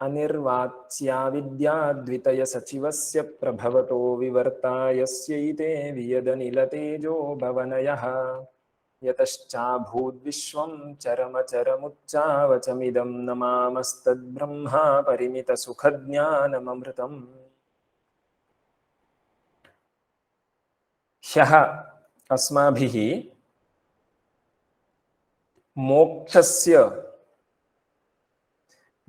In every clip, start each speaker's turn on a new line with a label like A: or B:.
A: अनिर्वाच्या विद्या द्वितय सचिवस्य प्रभवतो विवर्ता यस्यैते वियदनिलतेजो भवनयः यतश्चाभूद्विश्वं चरमचरमुच्चावचमिदं नमामस्तद्ब्रह्मा परिमितसुखज्ञानममृतम्। ह्यः अस्माभिः मोक्षस्य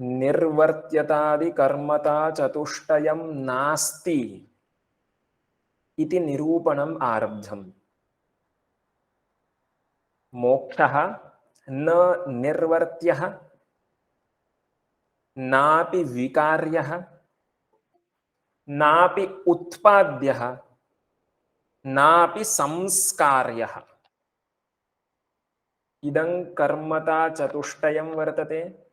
A: निर्वर्त्यतादिकर्मता चतुष्टयं नास्ति इति निरूपणम् आरब्धम्। मोक्षः न निर्वर्त्यः नापि विकार्यः नापि उत्पाद्यः नापि संस्कार्यः। इदं कर्मता चतुष्टयं वर्तते,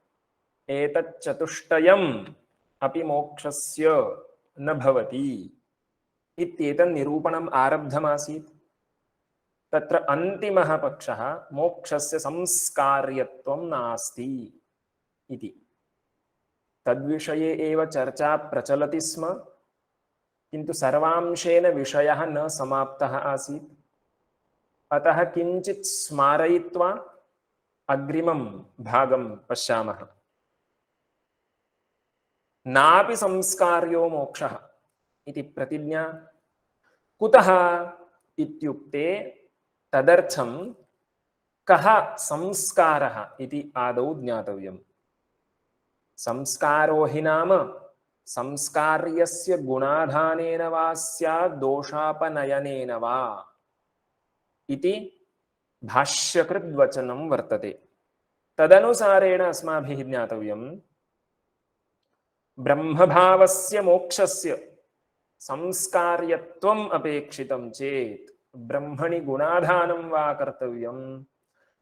A: एतच्चतुष्टयम् अपि मोक्षस्य न भवति इत्येतन् निरूपणम् आरब्धमासीत्। तत्र अन्तिमः पक्षः मोक्षस्य संस्कार्यत्वं नास्ति इति। तद्विषये एव चर्चा प्रचलति स्म, किन्तु सर्वांशेन विषयः न समाप्तः आसीत्। अतः किञ्चित् स्मारयित्वा अग्रिमं भागं पश्यामः। नापि संस्कार्यो मोक्षः इति प्रतिज्ञा। कुतः इत्युक्ते तदर्थं कः संस्कारः इति आदौ ज्ञातव्यम्। संस्कारो हि नाम संस्कार्यस्य गुणाधानेन वा स्यात् दोषापनयनेन वा इति भाष्यकृद्वचनं वर्तते। तदनुसारेण अस्माभिः ज्ञातव्यम् ब्रह्मभावस्य मोक्षस्य संस्कार्यत्वम् अपेक्षितं चेत् ब्रह्मणि गुणाधानं वा कर्तव्यं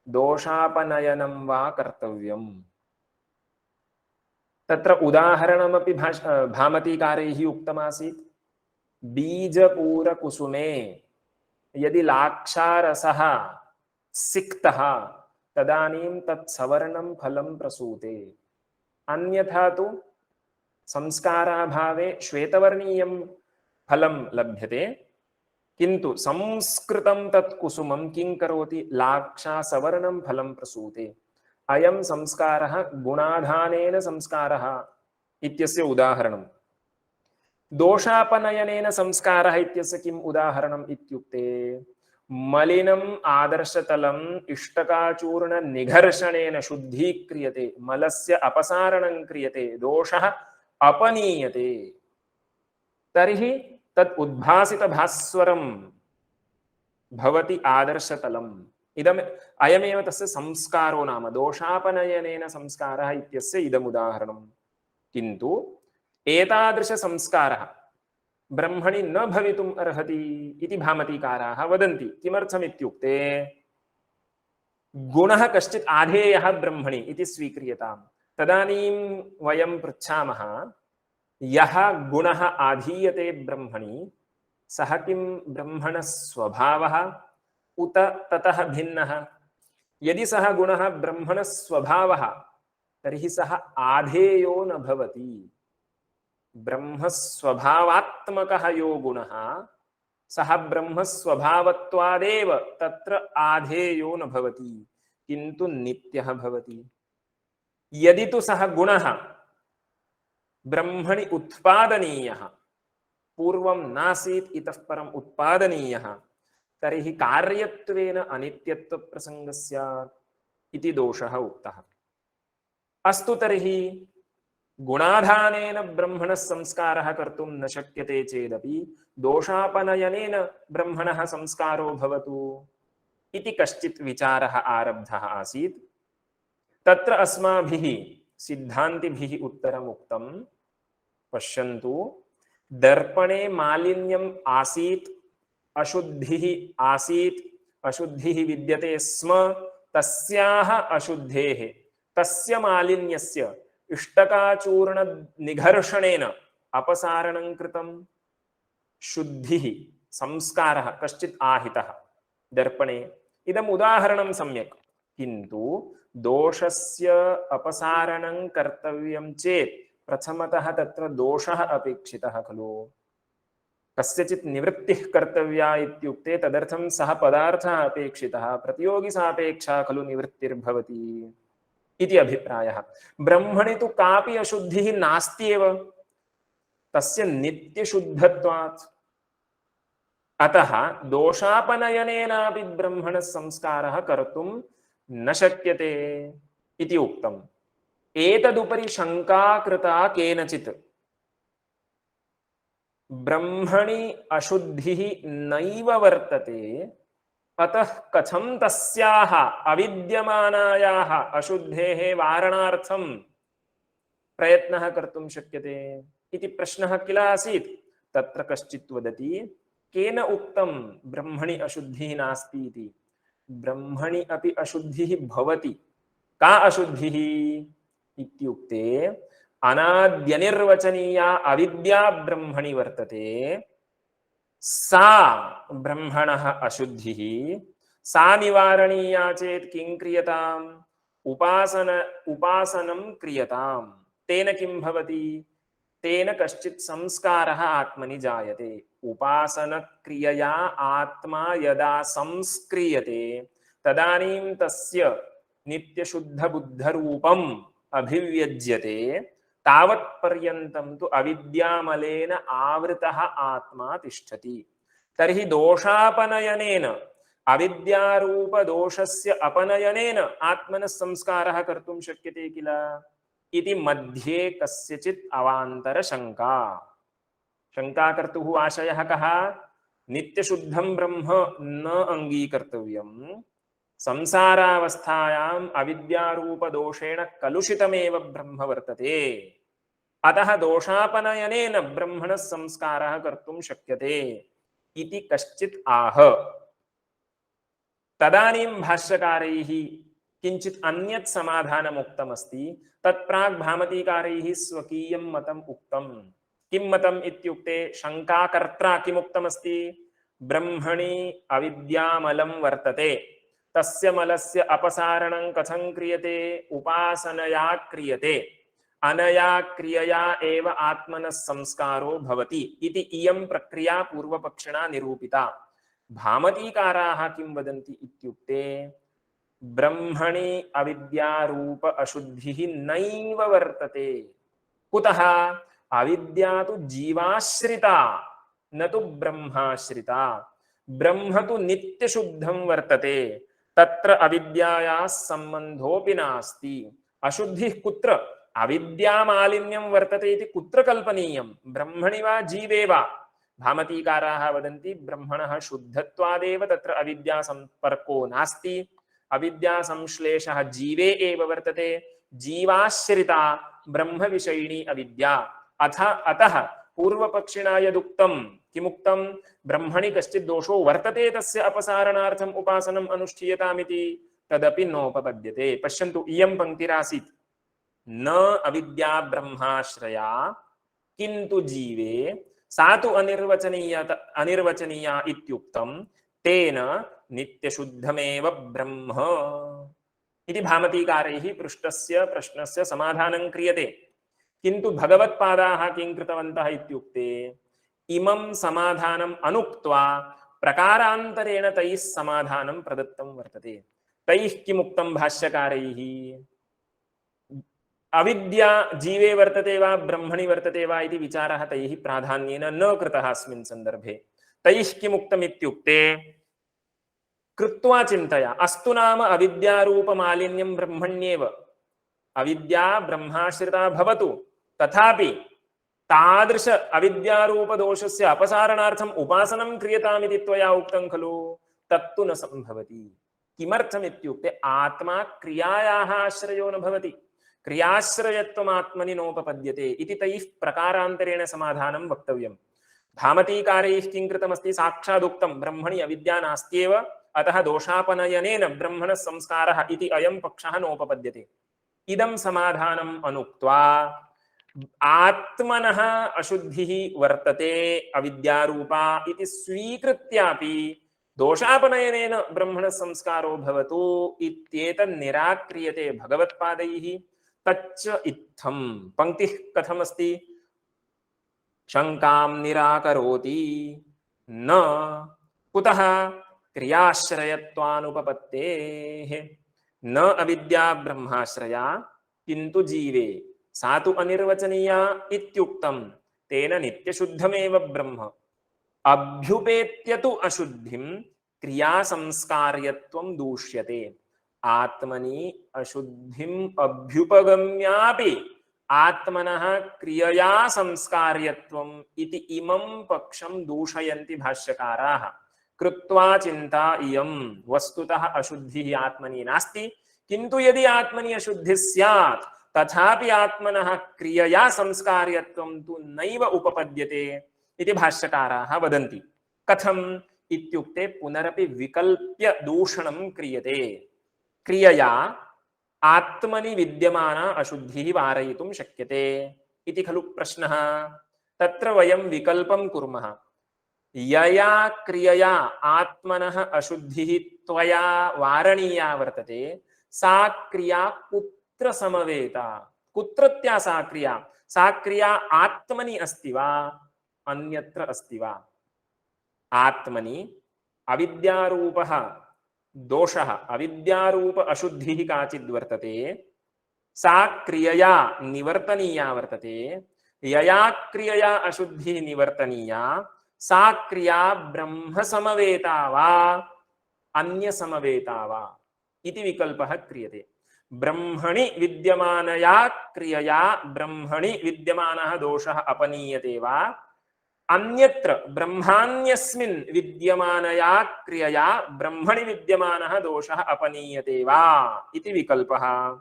A: दोषापनयनं वा कर्तव्यम्। तत्र उदाहरणमपि भामतीकारैः उक्तमासीत्। बीजपूरकुसुमे यदि लाक्षारसः सिक्तः तदानीं तत् सवर्णं फलं प्रसूते, अन्यथा तु संस्काराभावे श्वेतवर्णीयं फलं लभ्यते, किन्तु संस्कृतं तत् कुसुमं किं करोति, लाक्षासवर्णं फलं प्रसूते। अयं संस्कारः गुणाधानेन संस्कारः इत्यस्य उदाहरणम्। दोषापनयनेन संस्कारः इत्यस्य किम् उदाहरणम् इत्युक्ते मलिनम् आदर्शतलम् इष्टकाचूर्ण निघर्षणेन शुद्धीक्रियते, मलस्य अपसारणं क्रियते, दोषः अपनीयते, तर्हि तत् उद्भासितभास्वरं भवति आदर्शतलम्। अयमेव तस्य संस्कारो नाम दोषापनयनेन संस्कारः इत्यस्य इदमुदाहरणम्। किन्तु एतादृश संस्कारः ब्रह्मणि न भवितुम् अर्हति इति भामतीकाराः वदन्ति। किमर्थमित्युक्ते गुणः कश्चित् आधेयः ब्रह्मणि इति स्वीक्रियताम्। तदानीं वयं पृच्छामः, यः गुणः आधीयते ब्रह्मणि सः किं ब्रह्मणः स्वभावः उत ततः भिन्नः? यदि सः गुणः ब्रह्मणः स्वभावः तर्हि सः आधेयो न भवति। ब्रह्मस्वभावात्मकः यो गुणः सः ब्रह्मस्वभावत्वादेव तत्र आधेयो न भवति, किन्तु नित्यः भवति। यदि तु सः गुणः ब्रह्मणि उत्पादनीयः, पूर्वं नासीत् इतः परम् उत्पादनीयः, तर्हि कार्यत्वेन अनित्यत्वप्रसङ्गः स्यात् इति दोषः उक्तः। अस्तु, तर्हि गुणाधानेन ब्रह्मणः संस्कारः कर्तुं न शक्यते चेदपि दोषापनयनेन ब्रह्मणः संस्कारो भवतु इति कश्चित् विचारः आरब्धः आसीत्। तत्र अस्माभिः सिद्धान्तिभिः उत्तरम् उक्तं। पश्यन्तु, दर्पणे मालिन्यम् आसीत्, अशुद्धिः आसीत्, अशुद्धिः विद्यते स्म, तस्याः अशुद्धेः तस्य मालिन्यस्य इष्टकाचूर्ण निघर्षणेन अपसारणं कृतं। शुद्धिः संस्कारः कश्चित् आहितः दर्पणे, इदम् उदाहरणं सम्यक्। किन्तु दोषस्य अपसारणं कर्तव्यं चेत् प्रथमतः तत्र दोषः अपेक्षितः खलु। कस्यचित् निवृत्तिः कर्तव्या इत्युक्ते तदर्थं सः पदार्थः अपेक्षितः, प्रतियोगिसापेक्षा खलु निवृत्तिर्भवति इति अभिप्रायः। ब्रह्मणि तु कापि अशुद्धिः नास्ति एव, तस्य नित्यशुद्धत्वात्। अतः दोषापनयनेनापि ब्रह्मणः संस्कारः कर्तुं न शक्यते इति उक्तम्। एतदुपरि शङ्का कृता केनचित्, ब्रह्मणि अशुद्धिः नैव वर्तते, अतः कथं तस्याः अविद्यमानायाः अशुद्धेः वारणार्थं प्रयत्नः कर्तुं शक्यते इति प्रश्नः किल आसीत्। तत्र कश्चित् वदति, केन उक्तं ब्रह्मणि अशुद्धिः नास्ति इति। ब्रह्मणि अपि अशुद्धिः भवति। का अशुद्धिः इत्युक्ते अनाद्यनिर्वचनीया अविद्या ब्रह्मणि वर्तते, सा ब्रह्मणः अशुद्धिः। सा निवारणीया चेत् किं क्रियताम्? उपासनं क्रियताम्। तेन किं भवति? तेन कश्चित् संस्कारः आत्मनि जायते। उपासनक्रियया आत्मा यदा संस्क्रियते तदानीं तस्य नित्यशुद्धबुद्धरूपम् अभिव्यज्यते। तावत्पर्यन्तं तु अविद्यामलेन आवृतः आत्मा तिष्ठति। तर्हि दोषापनयनेन, अविद्यारूपदोषस्य अपनयनेन आत्मनः संस्कारः कर्तुं शक्यते किल इति मध्ये कस्यचित् अवान्तरशङ्का। शङ्का कर्तुः आशयः कः? नित्यशुद्धं ब्रह्म न अङ्गीकर्तव्यम्। संसारावस्थायाम् अविद्यारूपदोषेण कलुषितमेव ब्रह्म वर्तते। अतः दोषापनयनेन ब्रह्मणः संस्कारः कर्तुं शक्यते इति कश्चित् आह। तदानीं भाष्यकारैः किञ्चित् अन्यत् समाधानम् उक्तमस्ति। तत्प्राक् भामतीकारैः स्वकीयं मतम् उक्तम्। किं मतम् इत्युक्ते, शङ्काकर्त्रा किमुक्तमस्ति? ब्रह्मणि अविद्यामलं वर्तते, तस्य मलस्य अपसारणं कथं क्रियते? उपासनया क्रियते। अनया क्रियया एव आत्मनः संस्कारो भवति इति इयं प्रक्रिया पूर्वपक्षिणा निरूपिता। भामतीकाराः किं वदन्ति इत्युक्ते, ब्रह्मणि अविद्यारूप अशुद्धिः नैव वर्तते। कुतः? अविद्या तु जीवाश्रिता, न तु ब्रह्माश्रिता। ब्रह्म तु नित्यशुद्धं वर्तते, तत्र अविद्यायाः सम्बन्धोऽपि नास्ति। अशुद्धिः कुत्र? अविद्यामालिन्यं वर्तते इति कुत्र कल्पनीयं? ब्रह्मणि वा जीवे वा? भामतीकाराः वदन्ति, ब्रह्मणः शुद्धत्वादेव तत्र अविद्या सम्पर्को नास्ति। अविद्या संश्लेषः जीवे एव वर्तते। जीवाश्रिता ब्रह्मविषयिणी अविद्या। अतः पूर्वपक्षिणा यदुक्तं, किमुक्तं? ब्रह्मणि कश्चित् दोषो वर्तते, तस्य अपसारणार्थम् उपासनम् अनुष्ठीयतामिति, तदपि नोपपद्यते। पश्यन्तु, इयं पङ्क्तिरासीत्, न अविद्या ब्रह्माश्रया किन्तु जीवे सा तु अनिर्वचनीया इत्युक्तं, तेन नित्यशुद्धमेव ब्रह्म इति भामतीकारैः पृष्टस्य प्रश्नस्य समाधानं क्रियते। किन्तु भगवत्पादाः किं कृतवन्तः इत्युक्ते, इमं समाधानम् अनुक्त्वा प्रकारान्तरेण तैः समाधानं प्रदत्तं वर्तते। तैः किमुक्तं भाष्यकारैः? अविद्या जीवे वर्तते वा ब्रह्मणि वर्तते वा इति विचारः तैः प्राधान्येन न कृतः अस्मिन् सन्दर्भे। तैः किमुक्तम् इत्युक्ते, कृत्वा चिन्तया, अस्तु नाम अविद्यारूपमालिन्यं ब्रह्मण्येव, अविद्या ब्रह्माश्रिता भवतु, तथापि तादृश अविद्यारूपदोषस्य अपसारणार्थम् उपासनं क्रियतामिति त्वया उक्तं खलु, तत्तु न सम्भवति। किमर्थमित्युक्ते, आत्मा क्रियायाः आश्रयो न भवति, क्रियाश्रयत्वम् आत्मनि नोपपद्यते इति तैः प्रकारान्तरेण समाधानं वक्तव्यम्। भामतीकारैः किं कृतमस्ति? साक्षादुक्तं, ब्रह्मणि अविद्या नास्त्येव, अतः दोषापनयनेन ब्रह्मणः संस्कारः इति अयं पक्षः नोपपद्यते। इदं समाधानम् अनुक्त्वा आत्मनः अशुद्धिः वर्तते अविद्यारूपा इति स्वीकृत्यापि दोषापनयनेन ब्रह्मणः संस्कारो भवतु इत्येतत् निराक्रियते भगवत्पादैः। तच्च इत्थम। पंक्तिः कथमस्ति? शंकां निराकरोति न कुतः क्रियाश्रयत्वानुपपत्तेः न अविद्या ब्रह्माश्रया किंतु जीवे सा तु अनिर्वचनीया इत्युक्तं तेन नित्यशुद्धमेव ब्रह्म अभ्युपेत्य तु अशुद्धिं क्रिया संस्कार्यत्वं दूष्यते। आत्मनि अशुद्धिं अभ्युपगम्यापि आत्मनः क्रियया संस्कार्यत्वम् इति इमं पक्षं दूषयन्ति भाष्यकाराः। कृत्वा चिंता इयं वस्तुतः अशुद्धिः आत्मनि नास्ति, किन्तु यदि आत्मनि अशुद्धिः स्यात् तथापि आत्मनः क्रियया संस्कार्यत्वं तु नैव उपपद्यते इति भाष्यकाराः वदन्ति। कथम् इत्युक्ते पुनरपि विकल्प्य दूषणं क्रियते। क्रियया आत्मनि विद्यमाना अशुद्धिः वारयितुं शक्यते इति खलु प्रश्नः। तत्र वयं विकल्पं कुर्मः। यया क्रियया आत्मनः अशुद्धिः त्वया वारणीया वर्तते सा क्रिया कुत्र समवेता? कुत्रत्या सा क्रिया? सा क्रिया आत्मनि अस्ति वा अन्यत्र अस्ति वा? आत्मनि अविद्यारूपः दोषः अविद्यारूप अशुद्धिः काचिद् वर्तते, सा क्रियया निवर्तनीया वर्तते। यया क्रियया अशुद्धिः निवर्तनीया सा क्रिया ब्रह्म समवेता वा अन्य समवेता वा इति विकल्पः क्रियते। ब्रह्मणि विद्यमानया क्रियया ब्रह्मणि विद्यमानः दोषः अपनीयते वा अन्यत्र ब्रह्मान्यस्मिन् विद्यमानया क्रियया ब्रह्मणि विद्यमानः दोषः अपनीयते वा इति विकल्पः।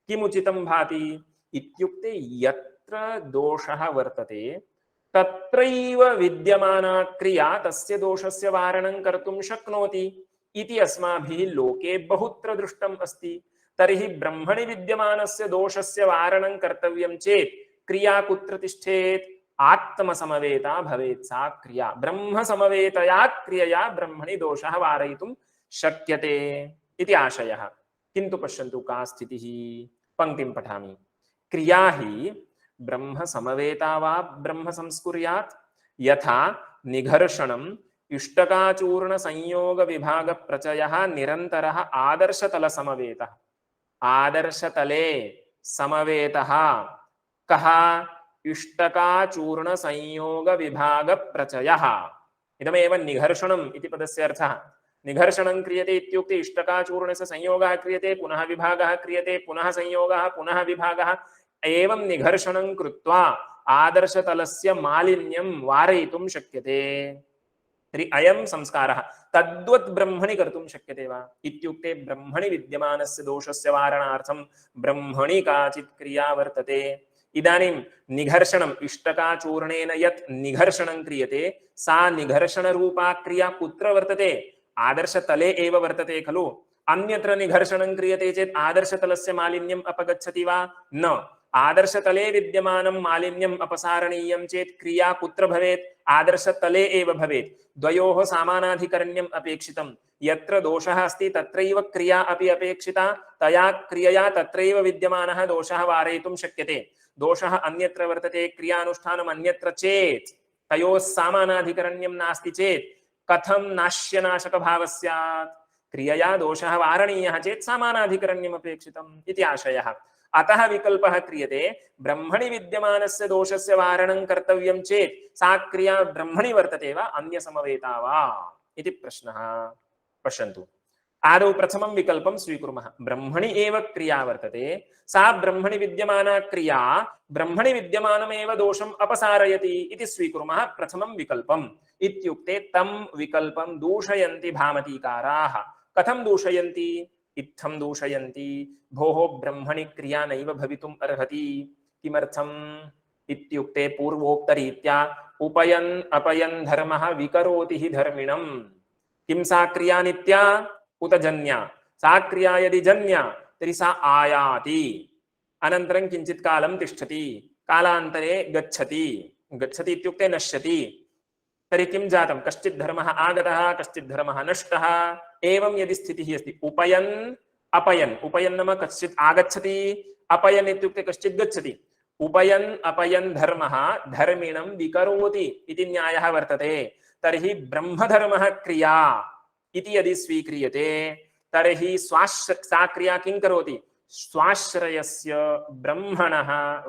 A: किमुचितं भाति इत्युक्ते यत्र दोषः वर्तते तत्रैव विद्यमाना क्रिया तस्य दोषस्य वारणं कर्तुं शक्नोति इति अस्माभिः लोके बहुत्र दृष्टम् अस्ति। तर्हि ब्रह्मणि विद्यमानस्य दोषस्य वारणं कर्तव्यं चेत् क्रिया कुत्र तिष्ठेत्? आत्मसमवेता भवेत् सा क्रिया। ब्रह्म समवेतया क्रियया ब्रह्मणि दोषः वारयितुं शक्यते इति आशयः। किन्तु पश्यन्तु का स्थितिः। पंक्तिं पठामि। क्रिया हि ब्रह्म समवेता वा ब्रह्म संस्कुर्यात् यथा निघर्षणम् इष्टकाचूर्ण संयोग विभाग प्रचयः निरन्तरः आदर्शतल समवेतः। आदर्शतले समवेतः कः? इष्टकाचूर्ण संयोग विभाग प्रचयः। इदमेव निघर्षणम् इति पदस्य अर्थः। निघर्षणं क्रियते इत्युक्ते इष्टकाचूर्णस्य संयोगः क्रियते, पुनः विभागः क्रियते, पुनः संयोगः, पुनः विभागः, एवं निघर्षणं कृत्वा आदर्शतलस्य मालिन्यं वारयितुं शक्यते। तर्हि अयं संस्कारः तद्वत् ब्रह्मणि कर्तुं शक्यते वा इत्युक्ते ब्रह्मणि विद्यमानस्य दोषस्य वारणार्थं ब्रह्मणि काचित् क्रिया वर्तते। इदानीं निघर्षणम् इष्टकाचूर्णेन यत् निघर्षणं क्रियते सा निघर्षणरूपा क्रिया कुत्र वर्तते? आदर्शतले एव वर्तते खलु। अन्यत्र निघर्षणं क्रियते चेत् आदर्शतलस्य मालिन्यम् अपगच्छति वा? न। आदर्शतले विद्यमानं मालिन्यम् अपसारणीयं चेत् क्रिया कुत्र भवेत्? आदर्शतले एव भवेत्। द्वयोः सामानाधिकरण्यम् अपेक्षितं। यत्र दोषः अस्ति तत्रैव क्रिया अपि अपेक्षिता। तया क्रियया तत्रैव विद्यमानः दोषः वारयितुं शक्यते। दोषः अन्यत्र वर्तते, क्रियानुष्ठानम् अन्यत्र चेत् तयोः सामानाधिकरण्यं नास्ति चेत् कथं नाश्यनाशकभावः स्यात्? क्रियया दोषः वारणीयः चेत् सामानाधिकरण्यम् अपेक्षितम् इति आशयः। अतः विकल्पः क्रियते ब्रह्मणि विद्यमानस्य दोषस्य वारणं कर्तव्यं चेत् सा क्रिया ब्रह्मणि वर्तते वा अन्यसमवेता वा इति प्रश्नः। पश्यन्तु, आदौ प्रथमं विकल्पं स्वीकुर्मः। ब्रह्मणि एव क्रिया वर्तते, सा ब्रह्मणि विद्यमाना क्रिया ब्रह्मणि विद्यमानमेव दोषम् अपसारयति इति स्वीकुर्मः प्रथमं विकल्पम्। इत्युक्ते तं विकल्पं दूषयन्ति भामतीकाराः। कथं दूषयन्ति? इत्थं दूषयन्ति। भोः ब्रह्मणि क्रिया नैव भवितुम् अर्हति। किमर्थम् इत्युक्ते पूर्वोक्तरीत्या उपयन् अपयन् धर्मः विकरोति हि धर्मिणम्। किं सा क्रिया नित्या उत जन्या? सा क्रिया यदि जन्या तर्हि सा आयाति, अनन्तरं किञ्चित् कालं तिष्ठति, कालान्तरे गच्छति। गच्छति इत्युक्ते नश्यति। तर्हि किं जातं? कश्चित् धर्मः आगतः, कश्चित् धर्मः नष्टः। एवं यदि स्थितिः अस्ति उपयन् अपयन्, उपयन् नाम कश्चित् आगच्छति, अपयन् इत्युक्ते कश्चित् गच्छति, उपयन् अपयन् धर्मः धर्मिणं विकरोति इति न्यायः वर्तते। तर्हि ब्रह्मधर्मः क्रिया इति यदि स्वीक्रियते तर्हि सा क्रिया किं करोति? स्वाश्रयस्य ब्रह्मणः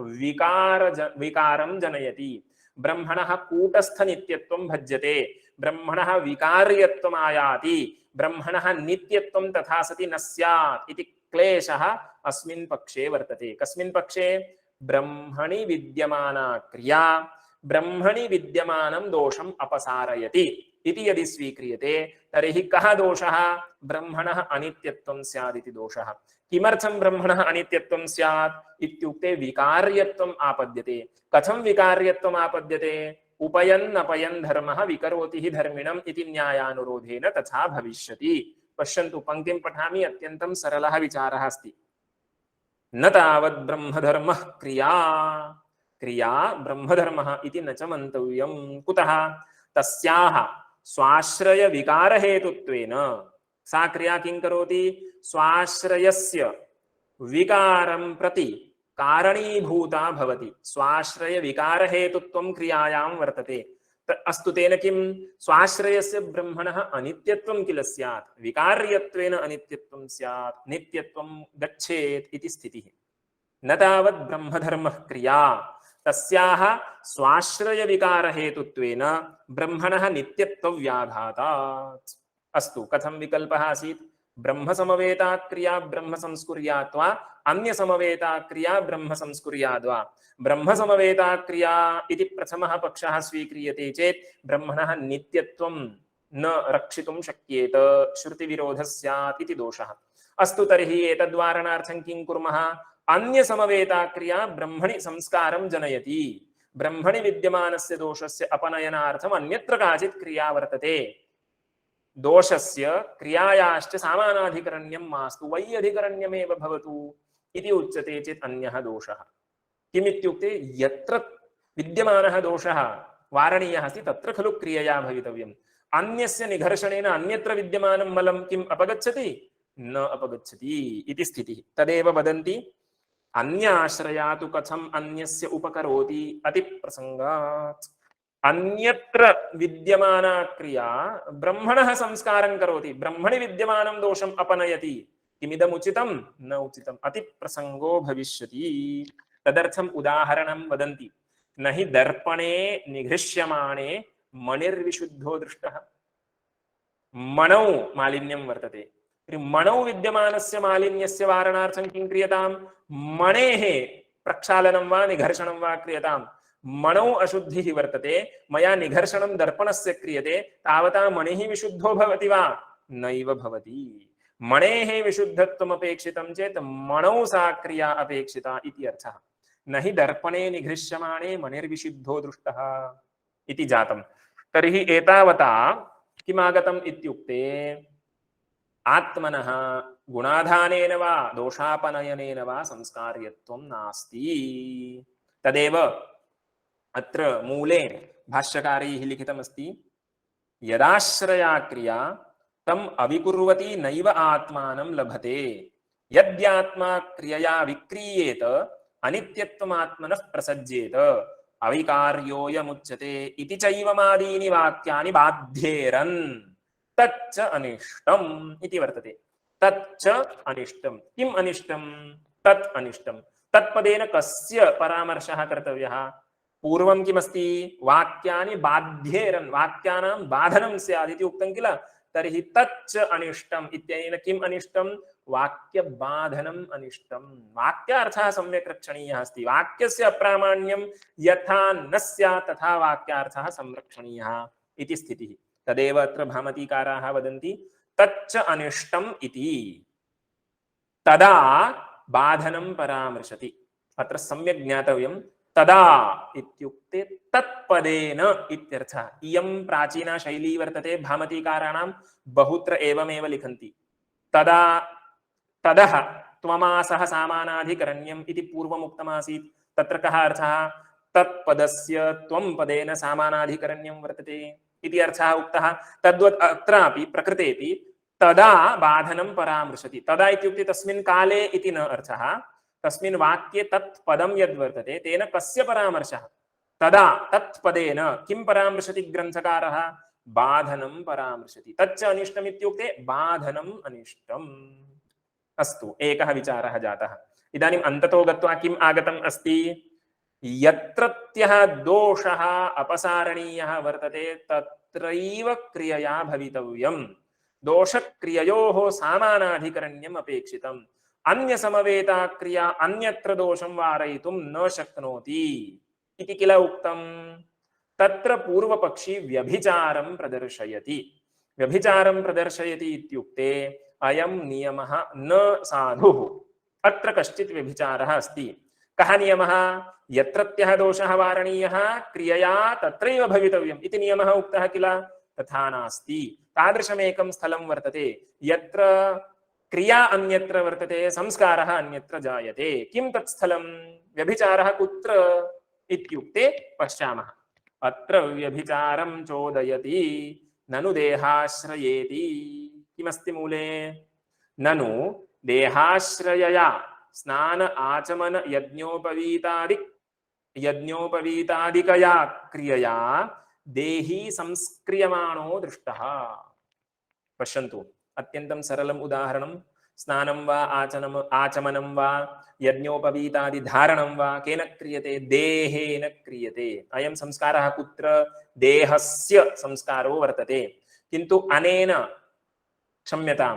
A: विकारं जनयति। ब्रह्मणः कूटस्थनित्यत्वं भज्यते, ब्रह्मणः विकार्यत्वम् आयाति, ब्रह्मणः नित्यत्वं तथा सति न स्यात् इति क्लेशः अस्मिन् पक्षे वर्तते। कस्मिन् पक्षे? ब्रह्मणि विद्यमाना क्रिया ब्रह्मणि विद्यमानं दोषम् अपसारयति इति यदि स्वीक्रियते तर्हि कः दोषः? ब्रह्मणः अनित्यत्वं स्यात् इति दोषः। किमर्थं ब्रह्मणः अनित्यत्वं स्यात् इत्युक्ते विकार्यत्वम् आपद्यते। कथं विकार्यत्वम् आपद्यते? उपयन् अपयन् धर्मः विकरोति हि धर्मिणम् इति न्यायानुरोधेन तथा भविष्यति। पश्यन्तु, पंक्तिं पठामि, अत्यन्तं सरलः विचारः अस्ति। न तावत् ब्रह्मधर्मः क्रिया, क्रिया ब्रह्मधर्मः इति न च मन्तव्यं। कुतः? तस्याः स्वाश्रय विकार हेतुत्वेन सा क्रिया किं करोति? स्वाश्रयस्य विकारं प्रति कारणीभूता भवति। स्वाश्रय विकार हेतुत्वं क्रियायां वर्तते। अस्तु, तेन किं? स्वाश्रयस्य ब्रह्मणः अनित्यत्वं किल स्यात्, विकार्यत्वेन अनित्यत्वं स्यात्, नित्यत्वं गच्छेत् इति स्थितिः। न तावत् ब्रह्मधर्मः क्रिया, तस्याः स्वाश्रय विकार हेतुत्वेन ब्रह्मणः नित्यत्वव्याघातात्। अस्तु, कथं विकल्पः आसीत्? ब्रह्म समवेता क्रिया ब्रह्म संस्कुर्यात् वा अन्य समवेता क्रिया ब्रह्म संस्कुर्यात् वा? ब्रह्म समवेता क्रिया इति प्रथमः पक्षः स्वीक्रियते चेत् ब्रह्मणः नित्यत्वं न रक्षितुं शक्येत, श्रुतिविरोधः स्यात् इति दोषः। अस्तु, तर्हि एतद्वारणार्थं किं कुर्मः? अन्य समवेता क्रिया ब्रह्मणि संस्कारं जनयति। ब्रह्मणि विद्यमानस्य दोषस्य अपनयनार्थम् अन्यत्र काचित् क्रिया वर्तते। दोषस्य क्रियायाश्च सामानाधिकरण्यं मास्तु, वै अधिकरण्यमेव भवतु इति उच्यते चेत् अन्यः दोषः। किमित्युक्ते यत्र विद्यमानः दोषः वारणीयः अस्ति तत्र खलु क्रियया भवितव्यम्। अन्यस्य निघर्षणेन अन्यत्र विद्यमानं मलं किम् अपगच्छति? न अपगच्छति इति स्थितिः। तदेव वदन्ति अन्याश्रया तु कथम् अन्यस्य उपकरोति अतिप्रसङ्गात्। अन्यत्र विद्यमाना क्रिया ब्रह्मणः संस्कारं करोति, ब्रह्मणि विद्यमानं दोषम् अपनयति। किमिदम् उचितं? न उचितम्, अतिप्रसङ्गो भविष्यति। तदर्थम् उदाहरणं वदन्ति। न हि दर्पणे निघृष्यमाणे मणिर्विशुद्धो दृष्टः। मणौ मालिन्यं वर्तते, मणौ विद्यमानस्य मालिन्यस्य वारणार्थं किं क्रियतां? मणेः प्रक्षालनं वा निघर्षणं वा क्रियतां। मणौ अशुद्धिः वर्तते, मया निघर्षणं दर्पणस्य क्रियते, तावता मणिः विशुद्धो भवति वा? नैव भवति। मणेः विशुद्धत्वम् अपेक्षितं चेत् मणौ सा क्रिया अपेक्षिता इति अर्थः। न हि दर्पणे निघृष्यमाणे मणिर्विशुद्धो दृष्टः इति जातम्। तर्हि एतावता किमागतम् इत्युक्ते आत्मनः गुणाधानेन वा दोषापनयनेन वा संस्कार्यत्वं नास्ति। तदेव अत्र मूले भाष्यकारैः लिखितमस्ति। यदाश्रया क्रिया तम् अविकुर्वती नैव आत्मानं लभते। यद्यात्मा क्रियया विक्रियेत अनित्यत्वमात्मनः प्रसज्येत अविकार्योऽयमुच्यते इति चैवमादीनि वाक्यानि बाध्येरन् तच्च अनिष्टम् इति वर्तते। तच्च अनिष्टम्। किम् अनिष्टम्? तत् अनिष्टम्। तत्पदेन कस्य परामर्शः कर्तव्यः? पूर्वं किमस्ति? वाक्यानि बाध्येरन्, वाक्यानां बाधनं स्यात् इति उक्तं किल? तर्हि तच्च अनिष्टम् इत्यनेन किम् अनिष्टम्? वाक्यबाधनम् अनिष्टम्। वाक्यार्थः सम्यक् रक्षणीयः अस्ति। वाक्यस्य अप्रामाण्यं यथा न स्यात् तथा वाक्यार्थः संरक्षणीयः इति स्थितिः। तदेव अत्र भामतीकाराः वदन्ति तच्च अनिष्टम् इति। तदा बाधनं परामर्शति। अत्र सम्यक् ज्ञातव्यं। तदा इत्युक्ते तत्पदेन इत्यर्थः। इयं प्राचीना शैली वर्तते भामतीकाराणां, बहुत्र एवमेव लिखन्ति। तदा तदः त्वमासः सामानाधिकरण्यम् इति पूर्वमुक्तमासीत्। तत्र कः अर्थः? तत्पदस्य त्वं पदेन सामानाधिकरण्यं वर्तते इति अर्थः उक्तः। तद्वत् अत्रापि प्रकृतेपि तदा बाधनं परामृशति। तदा इत्युक्ते तस्मिन् काले इति न अर्थः। तस्मिन् वाक्ये तत् पदं यद्वर्तते तेन कस्य परामर्शः तदा तत्पदेन किं परामर्शति ग्रन्थकारः बाधनं परामर्शति तच्च अनिष्टम् इत्युक्ते बाधनम् अनिष्टम् अस्तु एकः विचारः जातः इदानीम् अन्ततो गत्वा किम् आगतम् अस्ति यत्रत्यः दोषः अपसारणीयः वर्तते तत्रैव क्रियया भवितव्यम् दोषक्रिययोः सामानाधिकरण्यम् अपेक्षितम् अन्यसमवेता क्रिया अन्यत्र दोषं वारयितुं न शक्नोति इति किल उक्तम् तत्र पूर्वपक्षी व्यभिचारं प्रदर्शयति व्यभिचारं प्रदर्शयति इत्युक्ते अयं नियमः न साधुः अत्र कश्चित् व्यभिचारः अस्ति कः नियमः यत्रत्यः दोषः वारणीयः क्रियया तत्रैव भवितव्यम् इति नियमः उक्तः किल तथा नास्ति तादृशमेकं स्थलं वर्तते यत्र क्रिया अन्यत्र वर्तते संस्कारः अन्यत्र जायते किं तत् स्थलं व्यभिचारः कुत्र इत्युक्ते पश्यामः अत्र व्यभिचारं चोदयति ननु देहाश्रयेति किमस्ति मूले ननु देहाश्रयया स्नान आचमन यज्ञोपवीतादिकया क्रियया देही संस्क्रियमाणो दृष्टः पश्यन्तु अत्यन्तं सरलम् उदाहरणं स्नानं वा आचमनं वा यज्ञोपवीतादि धारणं वा केन क्रियते देहेन क्रियते अयं संस्कारः कुत्र देहस्य संस्कारो वर्तते किन्तु अनेन क्षम्यतां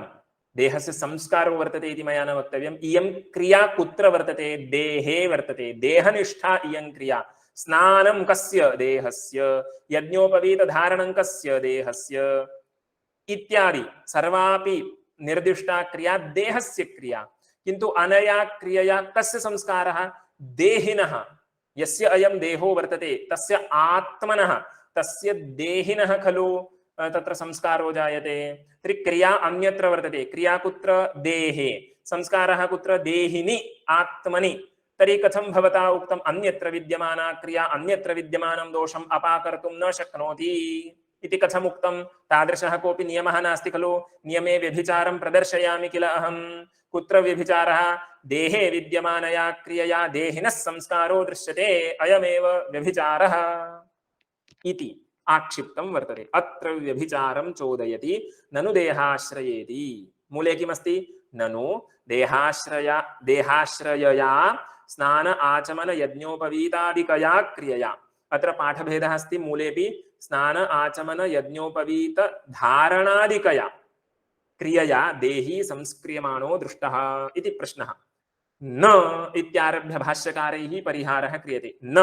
A: देहस्य संस्कारो वर्तते इति मया न वक्तव्यम् इयं क्रिया कुत्र वर्तते देहे वर्तते देहनिष्ठा इयं क्रिया स्नानं कस्य देहस्य यज्ञोपवीतधारणं कस्य देहस्य इत्यादि सर्वापि निर्दिष्टा क्रिया देहस्य क्रिया किन्तु अनया क्रियया कस्य संस्कारः देहिनः यस्य अयं देहो वर्तते तस्य आत्मनः तस्य देहिनः खलु तत्र संस्कारो जायते तर्हि क्रिया अन्यत्र वर्तते क्रिया कुत्र देहे संस्कारः कुत्र देहिनि आत्मनि तर्हि कथं भवता उक्तम् अन्यत्र विद्यमाना क्रिया अन्यत्र विद्यमानं दोषम् अपाकर्तुं न शक्नोति इति कथम् उक्तं तादृशः कोऽपि नियमः नास्ति खलु नियमे व्यभिचारं प्रदर्शयामि किल अहं कुत्र व्यभिचारः देहे विद्यमानया क्रियया देहिनः संस्कारो दृश्यते अयमेव व्यभिचारः इति आक्षिप्तं वर्तते अत्र व्यभिचारं चोदयति ननु देहाश्रयेति मूले किमस्ति ननु देहाश्रयया स्नान आचमन यज्ञोपवीतादिकया क्रियया अत्र पाठभेदः अस्ति मूलेपि स्नान आचमन यज्ञोपवीत धारणादिकया क्रियया देही संस्क्रियमाणो दृष्टः इति प्रश्नः न इत्यारभ्य भाष्यकारैः परिहारः क्रियते न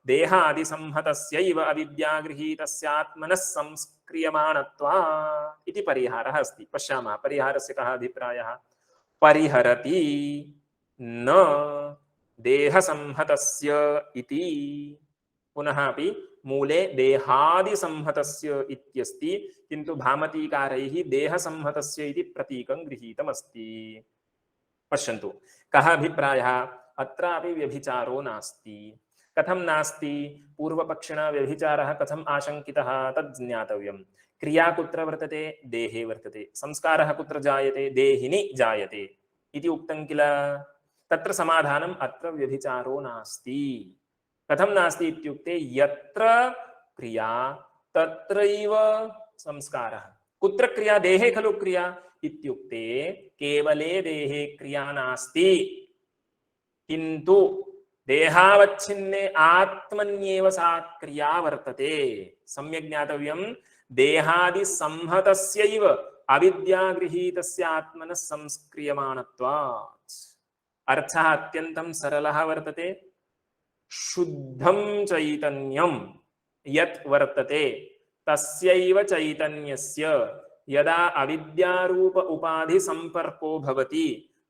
A: देहादिसंहतस्यैव अविद्यागृहीतस्यात्मनः संस्क्रियमाणत्वात् इति परिहारः अस्ति पश्यामः परिहारस्य कः अभिप्रायः परिहरति न देहसंहतस्य इति पुनः अपि मूले देहादिसंहतस्य इत्यस्ति किन्तु भामतीकारैः देहसंहतस्य इति प्रतीकं गृहीतमस्ति पश्यन्तु कः अभिप्रायः अत्रापि व्यभिचारो नास्ति कथं नास्ति पूर्वपक्षिणा व्यभिचारः कथम् आशंकितः तद् ज्ञातव्यं क्रिया कुत्र वर्तते देहे वर्तते संस्कारः कुत्र जायते देहिनि जायते इति उक्तं किल तत्र समाधानम् अत्र व्यभिचारो नास्ति कथं नास्ति इत्युक्ते यत्र क्रिया तत्रैव संस्कारः कुत्र क्रिया देहे खलु क्रिया इत्युक्ते केवले देहे क्रिया नास्ति किन्तु देहावच्छिन्ने आत्मन्येव सा क्रिया वर्तते सम्यक् ज्ञातव्यं देहादि संहतस्यैव अविद्यागृहीतस्य आत्मनः संस्क्रियमाणत्वात् अर्थः अत्यन्तं सरलः वर्तते शुद्धं चैतन्यं यत् वर्तते तस्यैव चैतन्यस्य यदा अविद्यारूप उपाधि संपर्को भवति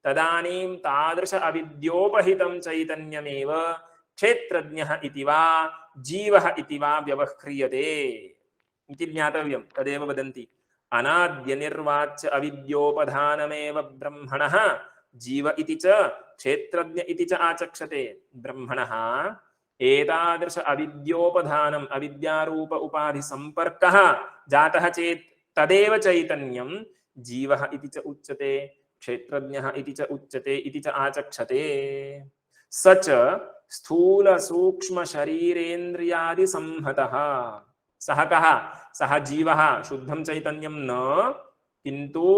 A: तदानीं तादृश अविद्योपहितं चैतन्यमेव क्षेत्रज्ञः इति वा जीवः इति वा व्यवह्रियते इति ज्ञातव्यं तदेव वदन्ति अनाद्यनिर्वाच्य अविद्योपधानमेव ब्रह्मणः जीव इति च क्षेत्रज्ञ इति च आचक्षते ब्रह्मणः एतादृश अविद्योपधानम् अविद्यारूप उपाधि संपर्कः जातः चेत् तदेव चैतन्यं जीवः इति च उच्यते क्षेत्रज्ञः इति च उच्यते इति च आचक्षते स च स्थूल सूक्ष्म शरीरेन्द्रियादि संहतः सः कः सः जीवः शुद्धं चैतन्यं न किन्तु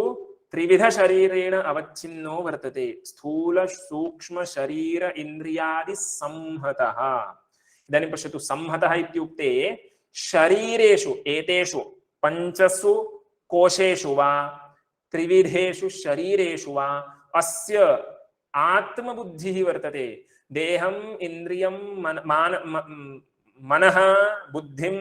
A: त्रिविध शरीरेण अवच्छिन्नो वर्तते स्थूल सूक्ष्म शरीर इन्द्रियादि संहतः इदानीं पश्यतु संहतः इत्युक्ते शरीरेषु एतेषु पंचसु कोशेषु वा त्रिविधेषु शरीरेषु वा अस्य आत्मबुद्धिः वर्तते देहम् इन्द्रियं मनः बुद्धिम्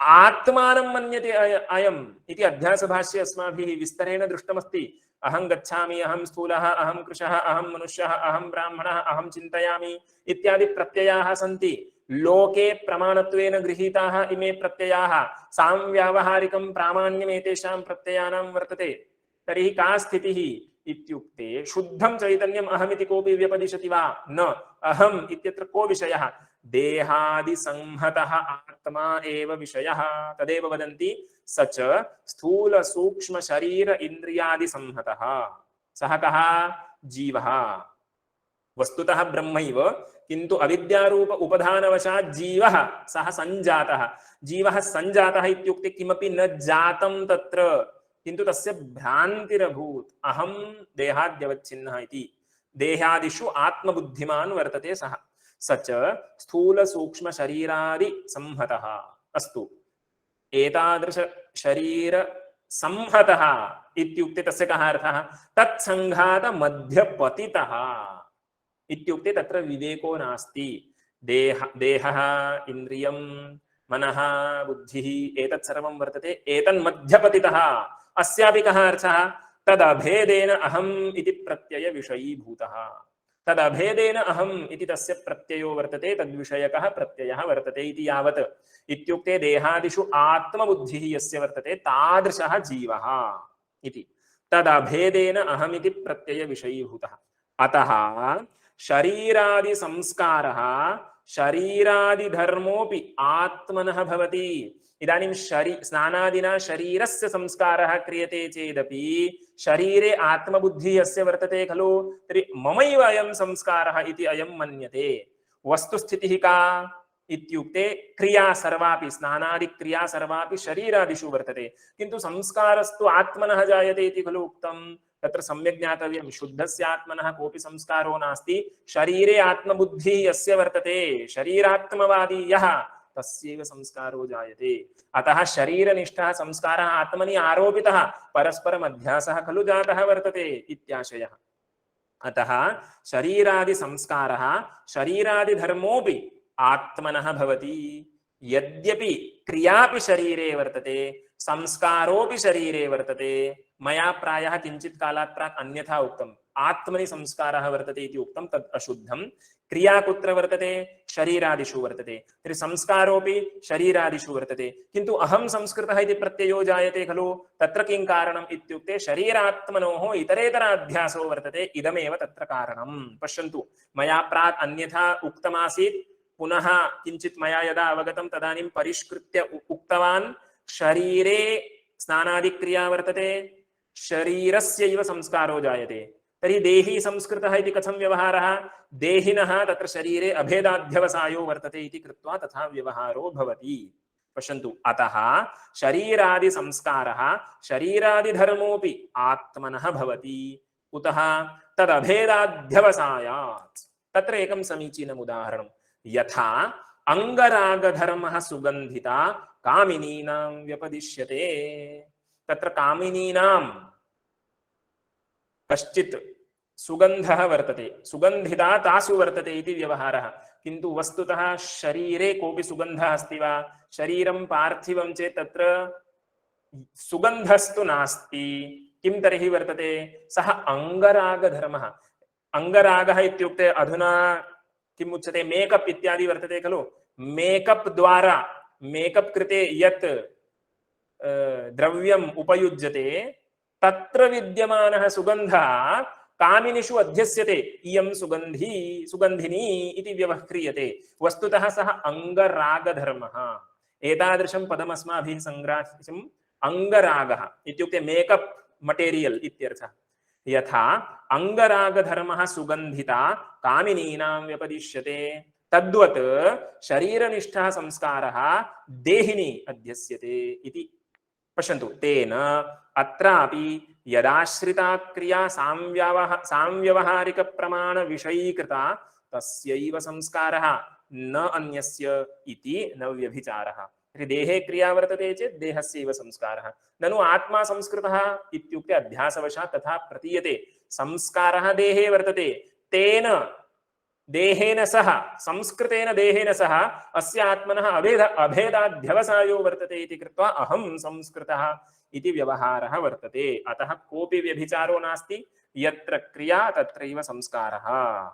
A: आत्मानं मन्यते अयम् इति अध्यासभाष्ये अस्माभिः विस्तरेण दृष्टमस्ति अहं गच्छामि अहं स्थूलः अहं कृशः अहं मनुष्यः अहं ब्राह्मणः अहं चिन्तयामि इत्यादि प्रत्ययाः सन्ति लोके प्रमाणत्वेन गृहीताः इमे प्रत्ययाः सांव्यावहारिकं प्रामाण्यम् एतेषां प्रत्ययानां वर्तते तर्हि का स्थितिः इत्युक्ते शुद्धं चैतन्यम् अहमिति कोऽपि व्यपदिशति वा न अहम् इत्यत्र को विषयः देहादि संहतः आत्मा एव विषयः तदेव वदन्ति स च स्थूल सूक्ष्म शरीर इन्द्रियादि संहतः सः कः जीवः वस्तुतः ब्रह्मैव किन्तु अविद्यारूप उपधानवशात् जीवः सः संजातः जीवः संजातः इत्युक्ते किमपि न जातं तत्र किन्तु तस्य भ्रान्तिरभूत् अहं देहाद्यवच्छिन्नः इति देहादिषु आत्मबुद्धिमान् वर्तते सः स च स्थूल सूक्ष्म शरीरादि संहतः अस्तु एतादृश शरीर संहतः इत्युक्ते तस्य कः अर्थः तत्संघात मध्यपतितः इत्युक्ते तत्र विवेको नास्ति देहः इन्द्रियं मनः बुद्धिः एतत् सर्वं वर्तते एतन्मध्यपतितः अस्यापि कः अर्थः तदभेदेन अहम् इति प्रत्यय विषयीभूतः तदभेदेन अहम् इति तस्य प्रत्ययो वर्तते तद्विषयकः प्रत्ययः वर्तते इति यावत् इत्युक्ते देहादिषु आत्मबुद्धिः यस्य वर्तते तादृशः जीवः इति तदभेदेन अहमिति प्रत्यय विषयीभूतः अतः शरीरादि संस्कारः शरीरादि धर्मोऽपि आत्मनः भवति इदानीं स्नानादिना शरीरस्य संस्कारः क्रियते चेदपि शरीरे आत्मबुद्धिः यस्य वर्तते खलु तर्हि ममैव अयं संस्कारः इति अयं मन्यते वस्तुस्थितिः का इत्युक्ते क्रिया सर्वापि स्नानादि क्रिया सर्वापि शरीरादिषु वर्तते किन्तु संस्कारस्तु आत्मनः जायते इति खलु उक्तं तत्र सम्यक् ज्ञातव्यं शुद्धस्य आत्मनः कोऽपि संस्कारो नास्ति शरीरे आत्मबुद्धिः यस्य वर्तते शरीरात्मवादी यः तस्यैव संस्कारो जायते अतः शरीरनिष्ठः संस्कारः आत्मनि आरोपितः परस्परम् अध्यासः खलु जातः वर्तते इत्याशयः अतः शरीरादि संस्कारः शरीरादि धर्मोऽपि आत्मनः भवति यद्यपि क्रियापि शरीरे वर्तते संस्कारोऽपि शरीरे वर्तते मया प्रायः किञ्चित् कालात् प्राक् अन्यथा उक्तम् आत्मनि संस्कारः वर्तते इति उक्तं तद् अशुद्धं क्रिया कुत्र वर्तते शरीरादिषु वर्तते तर्हि संस्कारोऽपि शरीरादिषु वर्तते किन्तु अहं संस्कृतः इति प्रत्ययो जायते खलु तत्र किं कारणम् इत्युक्ते शरीरात्मनोः इतरेतराध्यासो वर्तते इदमेव तत्र कारणं पश्यन्तु मया प्राक् अन्यथा उक्तमासीत् पुनः किञ्चित् मया यदा अवगतं तदानीं परिष्कृत्य उक्तवान् शरीरे स्नानादिक्रिया वर्तते शरीरस्यैव संस्कारो जायते तर्हि देही संस्कृतः इति कथं व्यवहारः देहिनः तत्र शरीरे अभेदाध्यवसायो वर्तते इति कृत्वा तथा व्यवहारो भवति पश्यन्तु अतः शरीरादि संस्कारः शरीरादि धर्मोऽपि आत्मनः भवति कुतः तदभेदाध्यवसायात् तत्र एकं समीचीनम् उदाहरणं यथा अंगरागधर्मः सुगन्धिता कामिनीनां व्यपदिश्यते तत्र कामिनीनां कश्चित् सुगन्धः वर्तते सुगन्धिता तासु वर्तते इति व्यवहारः किन्तु वस्तुतः शरीरे कोऽपि सुगन्धः अस्ति वा शरीरं पार्थिवं चेत् तत्र सुगन्धस्तु नास्ति किं तर्हि वर्तते सः अंगरागधर्मः अंगरागः इत्युक्ते अधुना किम् उच्यते मेकअप इत्यादि वर्तते खलु मेकअप द्वारा मेकअप कृते यत् द्रव्यम् उपयुज्यते तत्र विद्यमानः सुगन्धः कामिनीषु अध्यस्यते इयं सुगन्धिनी इति व्यवह्रियते वस्तुतः सः अंगरागधर्मः एतादृशं पदम् अस्माभिः संग्राह्यम् अंगरागः इत्युक्ते मेकअप मटेरियल इत्यर्थः यथा अंगरागधर्मः सुगन्धिता कामिनीनां व्यपदिश्यते तद्वत् शरीरनिष्ठः संस्कारः देहिनी अध्यस्यते इति। पश्यन्तु, तेन अत्रापि यदाश्रिता क्रिया सांव्यवहारिकप्रमाणविषयीकृता तस्यैव संस्कारः न अन्यस्य इति न व्यभिचारः। देहे क्रिया वर्तते चेत् देहस्यैव संस्कारः। ननु आत्मा संस्कृतः इत्युक्ते अध्यासवशात् तथा प्रतीयते। संस्कारः देहे वर्तते, तेन देहेन सह, संस्कृतेन देहेन सह अस्य आत्मनः अभेदाध्यवसायो वर्तते इति कृत्वा अहं संस्कृतः इति व्यवहारः वर्तते। अतः कोऽपि व्यभिचारो नास्ति, यत्र क्रिया तत्रैव संस्कारः।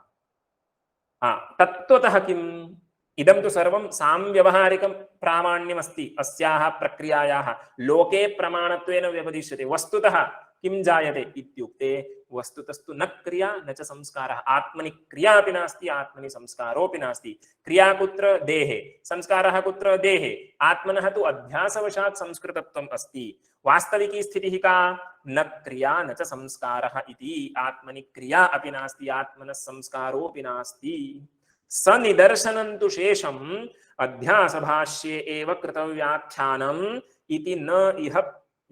A: तत्त्वतः किम्? इदं तु सर्वं सांव्यवहारिकं प्रामाण्यमस्ति। अस्याः प्रक्रियायाः लोके प्रमाणत्वेन व्यपदिश्यते। वस्तुतः किं जायते इत्युक्ते वस्तुतस्तु न क्रिया न च संस्कारः। आत्मनि क्रियापि नास्ति, आत्मनि संस्कारोऽपि नास्ति। क्रिया कुत्र? देहे। संस्कारः कुत्र? देहे। आत्मनः तु अध्यासवशात् संस्कृतत्वम् अस्ति। वास्तविकी स्थितिः का? न क्रिया न च संस्कारः इति। आत्मनि क्रिया अपि नास्ति, आत्मनः संस्कारोऽपि नास्ति। सनिदर्शनं तु शेषम् अध्यासभाष्ये एव कृतव्याख्यानम् इति न इह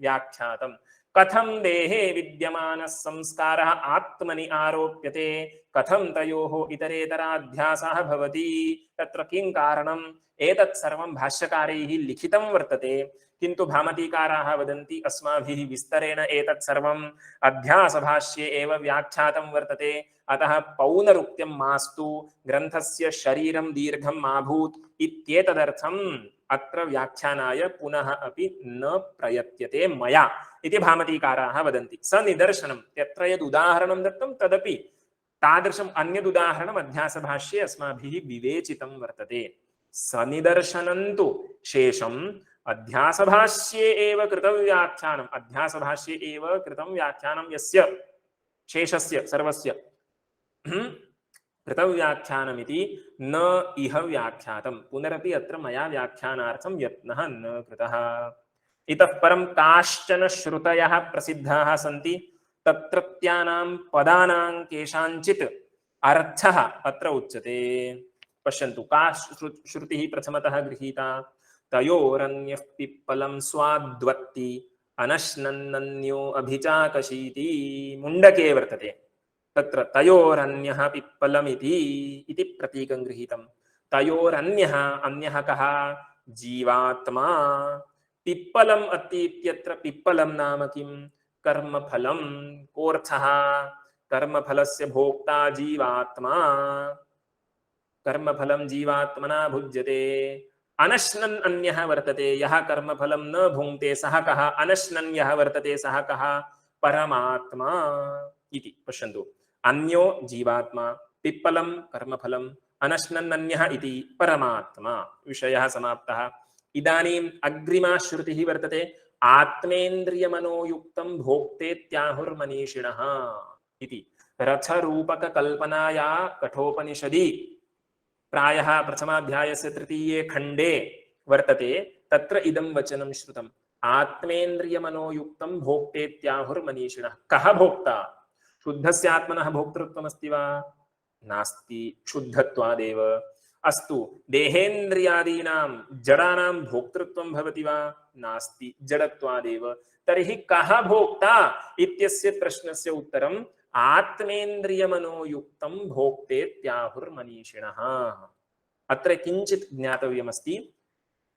A: व्याख्यातम्। कथं देहे विद्यमानः संस्कारः आत्मनि आरोप्यते, कथं तयोः इतरेतराध्यासः भवति, तत्र किं कारणम्? एतत् सर्वं भाष्यकारैः लिखितं वर्तते, किन्तु भामतीकाराः वदन्ति अस्माभिः विस्तरेण एतत् सर्वम् अध्यासभाष्ये एव व्याख्यातं वर्तते, अतः पौनरुक्त्यं मास्तु, ग्रन्थस्य शरीरं दीर्घं मा भूत् इत्येतदर्थम् अत्र व्याख्यानाय पुनः अपि न प्रयत्यते मया इति भामतीकाराः वदन्ति। सनिदर्शनं, यत्र यद् उदाहरणं दत्तं तदपि तादृशम् अन्यदुदाहरणम् अध्यासभाष्ये अस्माभिः विवेचितं वर्तते। सनिदर्शनं तु शेषम् अध्यासभाष्ये एव कृतं व्याख्यानम्, अध्यासभाष्ये एव कृतं व्याख्यानं यस्य शेषस्य सर्वस्य कृतं व्याख्यानमिति न इह व्याख्यातं। पुनरपि अत्र मया व्याख्यानार्थं यत्नः न कृतः। इतः परं काश्चन श्रुतयः प्रसिद्धाः सन्ति, तत्रत्यानां पदानां केषाञ्चित् अर्थः अत्र उच्यते। पश्यन्तु, का श्रुतिः प्रथमतः गृहीता? तयोरन्यः पिप्पलं स्वाद्वत्ति अनश्नन्नन्यो अभिचाकशीति। मुण्डके वर्तते। तत्र तयोरन्यः पिप्पलमिति इति प्रतीकं गृहीतं। तयोरन्यः, अन्यः कः? जीवात्मा। पिप्पलम् अस्ति इत्यत्र पिप्पलं नाम किं? कर्मफलं। कोऽर्थः? कर्मफलस्य भोक्ता जीवात्मा, कर्मफलं जीवात्मना भुज्यते। अनश्नन् अन्यः वर्तते, यः कर्मफलं न भुङ्क्ते सः कः? अनश्नन् यः वर्तते सः कः? परमात्मा इति। पश्यन्तु, अन्यो जीवात्मा, पिप्पलं कर्मफलम्, अनश्नन् अन्यः इति परमात्मा। विषयः समाप्तः। इदानीम् अग्रिमा श्रुतिः वर्तते, आत्मेन्द्रियमनोयुक्तं भोक्तेत्याहुर्मनीषिणः इति। रथरूपककल्पनाया कठोपनिषदि प्रायः प्रथमाध्यायस्य तृतीये खण्डे वर्तते। तत्र इदं वचनं श्रुतम्, आत्मेन्द्रियमनोयुक्तं भोक्तेत्याहुर्मनीषिणः। कः भोक्ता? शुद्धस्य आत्मनः भोक्तृत्वमस्ति वा? नास्ति, शुद्धत्वादेव। अस्तु, देहेन्द्रियादीनां जडानां भोक्तृत्वं भवति वा? नास्ति, जडत्वादेव। तर्हि कः भोक्ता इत्यस्य प्रश्नस्य उत्तरम् आत्मेन्द्रियमनोयुक्तं भोक्तेत्याहुर्मनीषिणः। अत्र किञ्चित् ज्ञातव्यमस्ति।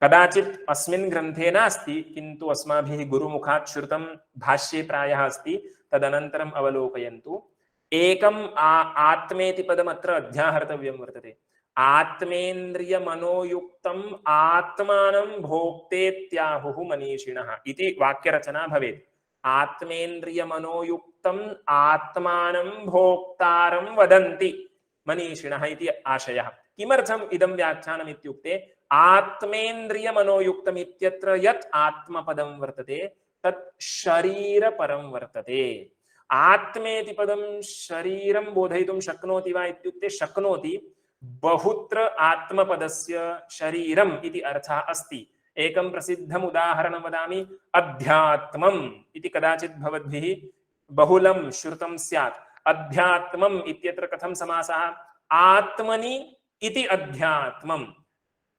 A: कदाचित् अस्मिन् ग्रन्थे नास्ति, किन्तु अस्माभिः गुरुमुखात् श्रुतं, भाष्ये प्रायः अस्ति, तदनन्तरम् अवलोकयन्तु। एकम् आत्मेति पदमत्र अध्याहर्तव्यं वर्तते। आत्मेन्द्रियमनोयुक्तम् आत्मानं भोक्तेत्याहुः मनीषिणः इति वाक्यरचना भवेत्। आत्मेन्द्रियमनोयुक्तम् आत्मानं भोक्तारं वदन्ति मनीषिणः इति आशयः। किमर्थम् इदं व्याख्यानम् इत्युक्ते, आत्मेन्द्रियमनोयुक्तम् इत्यत्र यत् आत्मपदं वर्तते तत् शरीरपरं वर्तते। आत्मेति पदं शरीरं बोधयितुं शक्नोति वा इत्युक्ते शक्नोति। बहुत्र आत्मपदस्य शरीरम् इति अर्थः अस्ति। एकं प्रसिद्धम् उदाहरणं वदामि, अध्यात्मम् इति कदाचित् भवद्भिः बहुलं श्रुतं स्यात्। अध्यात्मम् इत्यत्र कथं समासः? आत्मनि इति अध्यात्मम्।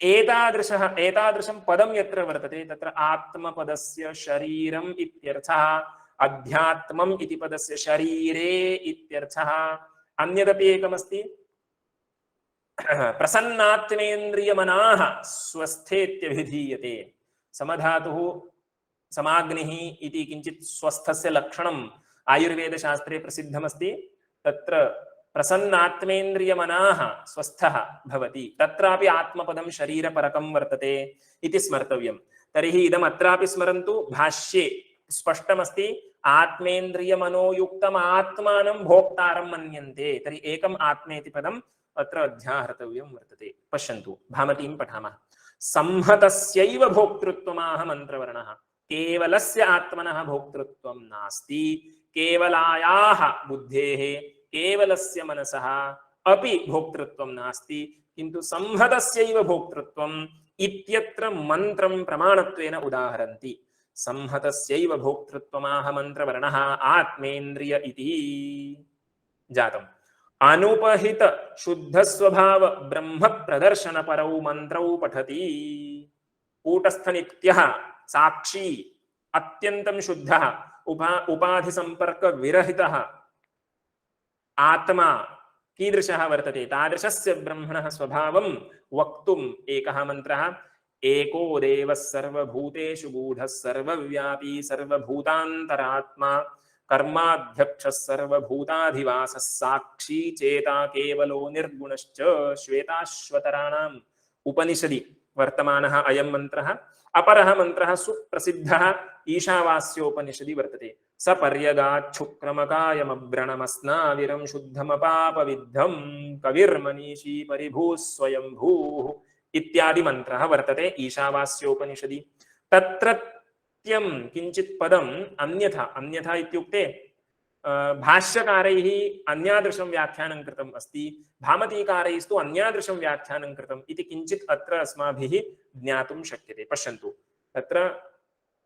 A: एतादृशं पदं यत्र वर्तते तत्र आत्मपदस्य शरीरम् इत्यर्थः, अध्यात्मम् इति पदस्य शरीरे इत्यर्थः। अन्यदपि एकमस्ति, प्रसन्नात्मेन्द्रियमनाः स्वस्थेत्यभिधीयते। समधातुः समाग्निः इति किञ्चित् स्वस्थस्य लक्षणम् आयुर्वेदशास्त्रे प्रसिद्धमस्ति। तत्र प्रसन्नात्मेन्द्रियमनाः स्वस्थः भवति, तत्रापि आत्मपदं शरीरपरकं वर्तते इति स्मर्तव्यं। तर्हि इदम् अत्रापि स्मरन्तु। भाष्ये स्पष्टमस्ति, आत्मेन्द्रियमनोयुक्तम् आत्मानं भोक्तारं मन्यन्ते। तर्हि एकम् आत्मेति पदम् अत्र अध्याहर्तव्यं वर्तते। पश्यन्तु, भामतीं पठामः। संहतस्यैव भोक्तृत्वमाह मन्त्रवर्णः। केवलस्य आत्मनः भोक्तृत्वं नास्ति, केवलायाः बुद्धेः, केवलस्य मनसः अपि भोक्तृत्वं नास्ति, किन्तु संहतस्यैव भोक्तृत्वम् इत्यत्र मन्त्रं प्रमाणत्वेन उदाहरन्ति। संहतस्यैव भोक्तृत्वमाह मन्त्रवर्णः आत्मेन्द्रिय इति जातम्। अनुपहित शुद्ध स्वभाव ब्रह्म प्रदर्शन परौ मंत्रौ पठति। कूटस्थनित्यः साक्षी अत्यंतं शुद्धः उपाधि संपर्क विरहितः आत्मा कीदृशः वर्तते, तादृशस्य ब्रह्मणः स्वभावं वक्तुम् एकः मन्त्रः। एको देवः सर्वभूतेषु गूढः सर्वव्यापी सर्वभूतान्तरात्मा कर्माध्यक्षः सर्वभूताधिवासः साक्षी चेता केवलो निर्गुणश्च। श्वेताश्वतराणाम् उपनिषदि वर्तमानः अयं मन्त्रः। अपरः मन्त्रः सुप्रसिद्धः ईशावास्योपनिषदि वर्तते। सपर्यगाच्छुक्रमकायमव्रणमस्नाविरं शुद्धमपापविद्धं कविर्मनीषी परिभूः स्वयंभूः इत्यादि मंत्रः वर्तते ईशावास्योपनिषदि। तत्रत्यं किञ्चित् पदम् अन्यथा, अन्यथा इत्युक्ते भाष्यकारैः अन्यादृशं व्याख्यानं कृतम् अस्ति, भामतीकारैस्तु अन्यादृशं व्याख्यानं कृतम् इति किञ्चित् अत्र अस्माभिः ज्ञातुं शक्यते। पश्यन्तु, तत्र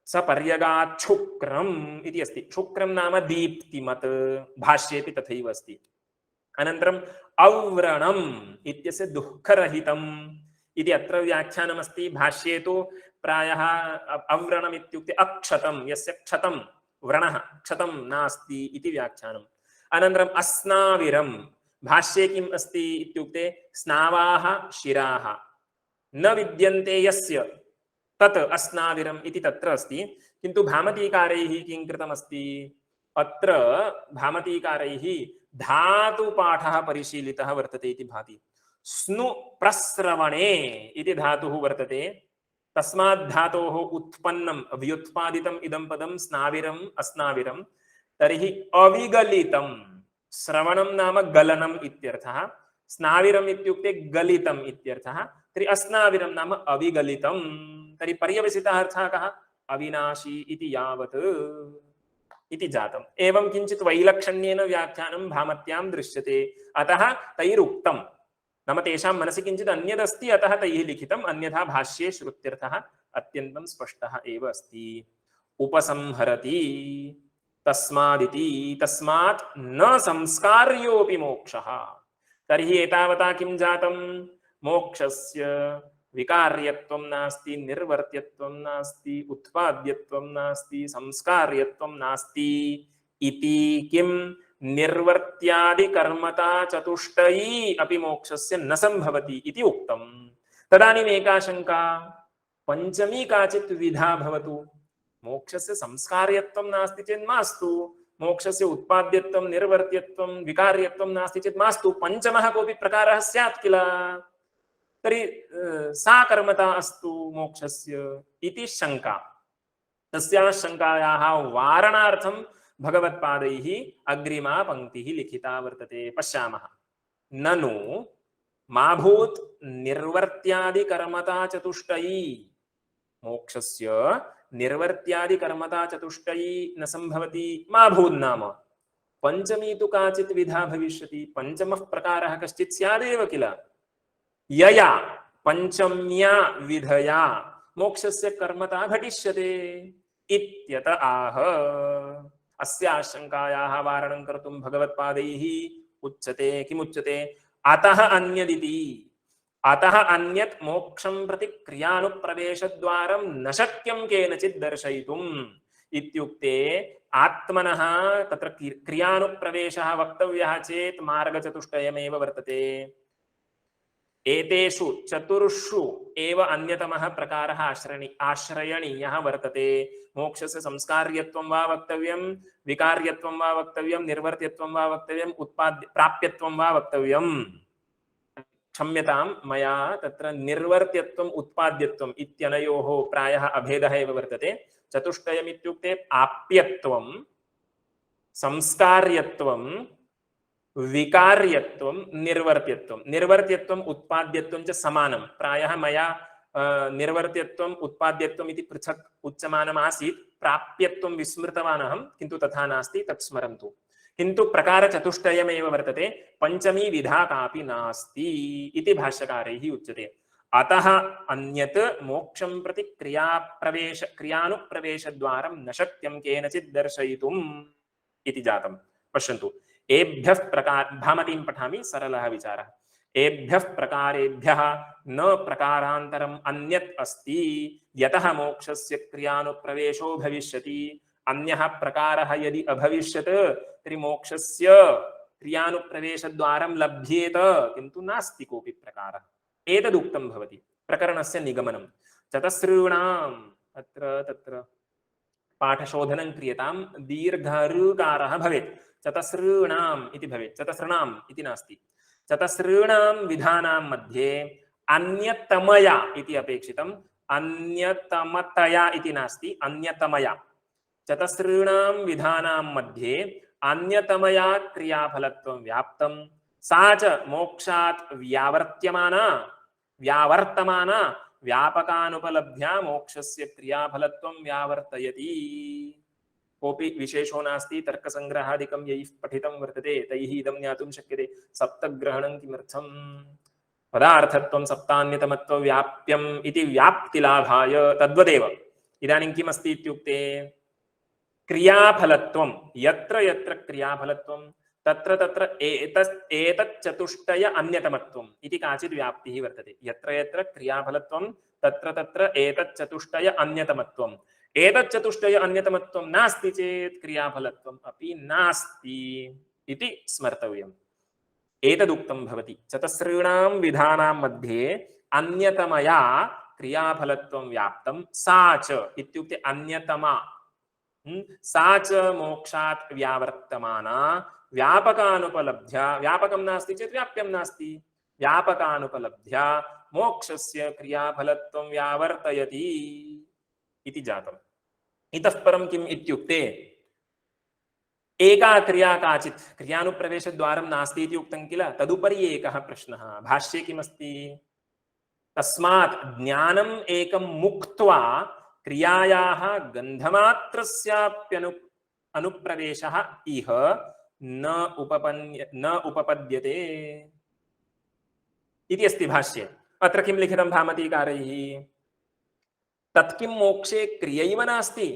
A: सपर्यगाच्छुक्रम् इति अस्ति। शुक्रं नाम दीप्तिमत्, भाष्येपि तथैव अस्ति। अनन्तरम् अव्रणम् इत्यस्य दुःखरहितम् इति अत्र व्याख्यानमस्ति। भाष्ये तु प्रायः अव्रणम् इत्युक्ते अक्षतं, यस्य क्षतं व्रणः क्षतं नास्ति इति व्याख्यानम्। अनन्तरम् अस्नाविरं, भाष्ये किम् अस्ति इत्युक्ते स्नावाः शिराः न विद्यन्ते यस्य तत् अस्नाविरम् इति तत्र अस्ति। किन्तु भामतीकारैः किं कृतमस्ति, अत्र भामतीकारैः धातुपाठः परिशीलितः वर्तते इति भाति। स्नु प्रस्रवणे इति धातुः वर्तते, तस्मात् धातोः उत्पन्नं व्युत्पादितम् इदं पदं स्नाविरम् अस्नाविरं। तर्हि अविगलितं, श्रवणं नाम गलनम् इत्यर्थः, स्नाविरम् इत्युक्ते गलितम् इत्यर्थः। तर्हि अस्नाविरं नाम अविगलितं। तर्हि पर्यवसितः अर्थः कः, अविनाशी इति यावत् इति जातम्। एवं किञ्चित् वैलक्षण्येन व्याख्यानं भामत्यां दृश्यते, अतः तैरुक्तं, नाम तेषां मनसि किञ्चित् अन्यदस्ति, अतः तैः लिखितम्, अन्यथा भाष्ये श्रुत्यर्थः अत्यन्तं स्पष्टः एव अस्ति। उपसंहरति तस्मादिति, तस्मात् न संस्कार्योऽपि मोक्षः। तर्हि एतावता किं जातं, मोक्षस्य विकार्यत्वं नास्ति, निर्वर्त्यत्वं नास्ति, उत्पाद्यत्वं नास्ति, संस्कार्यत्वं नास्ति इति किं निर्वर्त्यादि कर्मता चतुष्टयी अपि मोक्षस्य न संभवति इति उक्तम्। तदानीम् एका शङ्का, पंचमी काचित् विधा भवतु, मोक्षस्य संस्कार्यत्वं नास्ति चेत् मास्तु, मोक्षस्य उत्पाद्यत्वं निर्वर्त्यत्वं विकार्यत्वं नास्ति चेत् मास्तु, पंचमः कोऽपि प्रकारः स्यात् किल। तर्हि सा कर्मता अस्तु मोक्षस्य इति शङ्का। तस्याः शङ्कायाः वारणार्थं भगवत्पादैः अग्रिमा पङ्क्तिः लिखिता वर्तते। पश्यामः। ननु मा भूत् निर्वर्त्यादि कर्मता चतुष्टयी, मोक्षस्य निर्वर्त्यादि कर्मता चतुष्टयी न संभवति। मा भूत् नाम पंचमी तु काचित् विधा भविष्यति, पंचमः प्रकारः कश्चित् स्यादेव किल। यया पंचम्या विधया मोक्षस्य कर्मता घटिष्यते इत्यत आह। अस्य आशंकायाः वारणं कर्तुं भगवत्पादैः उच्यते किमुच्यते अतः अन्यदिति अतः अन्यत् मोक्षं प्रति क्रियानुप्रवेशद्वारं न शक्यं केनचित् दर्शयितुम् इत्युक्ते आत्मनः तत्र क्रियानुप्रवेशः वक्तव्यः चेत् मार्गचतुष्टयमेव वर्तते। एतेषु चतुर्षु एव अन्यतमः प्रकारः आश्रयणीयः वर्तते। मोक्षस्य संस्कार्यत्वं वा वक्तव्यं, विकार्यत्वं वा वक्तव्यं, निर्वर्त्यत्वं वा वक्तव्यं, प्राप्यत्वं वा वक्तव्यं। क्षम्यतां मया तत्र निर्वर्त्यत्वम् उत्पाद्यत्वम् इत्यनयोः प्रायः अभेदः एव वर्तते। चतुष्टयम् इत्युक्ते आप्यत्वं, संस्कार्यत्वं, विकार्यत्वं, निर्वर्त्यत्वं। निर्वर्त्यत्वं उत्पाद्यत्वं च समानं। प्रायः मया निर्वर्त्यत्वम् उत्पाद्यत्वम् इति पृथक् उच्यमानम् आसीत्। प्राप्यत्वं विस्मृतवान् अहं, किन्तु तथा नास्ति, तत् स्मरन्तु। किन्तु प्रकारचतुष्टयमेव वर्तते, पंचमी विधा कापि नास्ति इति भाष्यकारैः उच्यते। अतः अन्यत् मोक्षं प्रति क्रियानुप्रवेशद्वारं न शक्यं केनचित् दर्शयितुम् इति जातम्। पश्यन्तु, एभ्यः प्रकार भामतीं पठामि, सरलः विचारः। एभ्यः प्रकारेभ्यः न प्रकारान्तरम् अन्यत् अस्ति यतः मोक्षस्य क्रियानुप्रवेशो भविष्यति। अन्यः प्रकारः यदि अभविष्यत् तर्हि मोक्षस्य क्रियानुप्रवेशद्वारं लभ्येत, किन्तु नास्ति कोऽपि प्रकारः। एतदुक्तं भवति प्रकरणस्य निगमनं। चतस्ॄणाम् अत्र तत्र पाठशोधनं क्रियतां, दीर्घऋकारः भवेत्। चतस्ॄणाम् इति भवेत्, चतस्रणाम् इति नास्ति। चतस्ॄणां विधानां मध्ये अन्यतमया इति अपेक्षितम्, अन्यतमतया इति नास्ति, अन्यतमया। चतस्रूणां विधानां मध्ये अन्यतमया क्रियाफलत्वं व्याप्तं, सा च मोक्षात् व्यावर्तमाना व्यापकानुपलभ्या मोक्षस्य क्रियाफलत्वं व्यावर्तयति। कोऽपि विशेषो नास्ति। तर्कसङ्ग्रहादिकं यैः पठितं वर्तते तैः इदं ज्ञातुं शक्यते। सप्तग्रहणं किमर्थं? पदार्थत्वं सप्तान्यतमत्वं व्याप्यम् इति व्याप्तिलाभाय। तद्वदेव इदानीं किमस्ति इत्युक्ते क्रियाफलत्वं, यत्र यत्र क्रियाफलत्वं तत्र तत्र एतच्चतुष्टय अन्यतमत्वम् इति काचित् व्याप्तिः वर्तते। यत्र यत्र क्रियाफलत्वं तत्र तत्र एतच्चतुष्टय अन्यतमत्वम्। एतच्चतुष्टय अन्यतमत्वं नास्ति चेत् क्रियाफलत्वम् अपि नास्ति इति स्मर्तव्यम्। एतदुक्तं भवति। चतस्ॄणां विधानां मध्ये अन्यतमया क्रियाफलत्वं व्याप्तं, सा च इत्युक्ते अन्यतमा, सा च मोक्षात् व्यावर्तमाना व्यापकानुपलभ्या, व्यापकं नास्ति चेत् व्याप्यं नास्ति, व्यापकानुपलभ्या मोक्षस्य क्रियाफलत्वं व्यावर्तयति इति जातम्। इतः परं किम् इत्युक्ते एका क्रिया काचित् क्रियानुप्रवेशद्वारं नास्ति इति उक्तं किल, तदुपरि एकः प्रश्नः भाष्ये किमस्ति? तस्मात् ज्ञानम् एकं मुक्त्वा क्रियायाः गन्धमात्रस्याप्यनुप्रवेशः इह न उपपद्यते इति अस्ति भाष्ये। अत्र किं लिखितं भामतीकारैः? तत्किं मोक्षे क्रियैव नास्ति,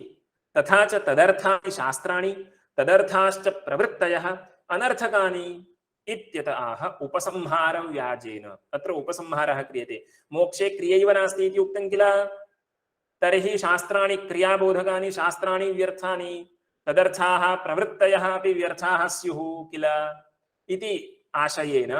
A: तथा च तदर्थानि शास्त्राणि तदर्थाश्च प्रवृत्तयः अनर्थकानि इत्यत आह उपसंहारव्याजेन। अत्र उपसंहारः क्रियते। मोक्षे क्रियैव नास्ति इति उक्तं किल, तर्हि शास्त्राणि क्रियाबोधकानि शास्त्राणि व्यर्थानि, तदर्थाः प्रवृत्तयः अपि व्यर्थाः स्युः किल इति आशयेन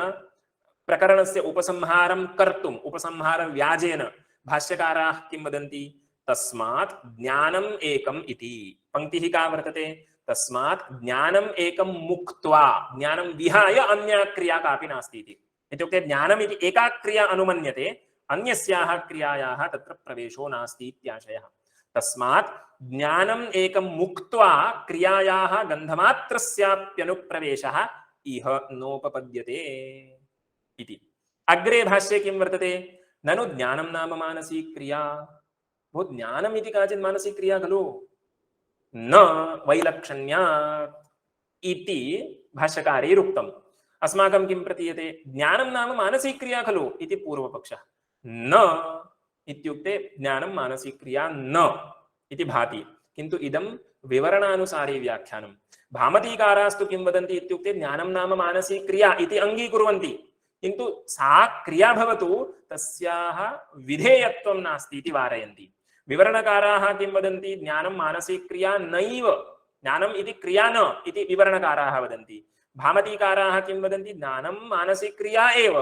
A: प्रकरणस्य उपसंहारं कर्तुम् उपसंहारव्याजेन भाष्यकाराः किं वदन्ति? तस्मात् ज्ञानम् एकम् इति। पंक्तिः का वर्तते? तस्मात् ज्ञानम् एकं मुक्त्वा, ज्ञानं विहाय अन्या क्रिया कापि नास्ति इति। इत्युक्ते ज्ञानम् इति एका क्रिया अनुमन्यते, अन्यस्याः क्रियायाः तत्र प्रवेशो नास्ति इत्याशयः। तस्मात् ज्ञानम् एकं मुक्त्वा क्रियायाः गन्धमात्रस्याप्यनुप्रवेशः इह नोपपद्यते इति। अग्रे भाष्ये किं वर्तते? ननु ज्ञानं नाम मानसी क्रिया। वो ज्ञानम् इति काचित् मानसी क्रिया खलु, न वैलक्षण्यात् इति भाष्यकारैरुक्तम्। अस्माकं किं प्रतीयते? ज्ञानं नाम मानसी क्रिया खलु इति पूर्वपक्षः। न इत्युक्ते ज्ञानं मानसी क्रिया न इति भाति, किन्तु इदं विवरणानुसारी व्याख्यानं। भामतीकारास्तु किं वदन्ति इत्युक्ते ज्ञानं नाम मानसी क्रिया इति अङ्गीकुर्वन्ति, किन्तु सा क्रिया भवतु तस्याः विधेयत्वं नास्ति इति वारयन्ति। विवरणकाराः किं वदन्ति, ज्ञानं मानसी क्रिया नैव, ज्ञानम् इति क्रिया न इति विवरणकाराः वदन्ति। भामतीकाराः किं वदन्ति, ज्ञानं मानसी क्रिया एव,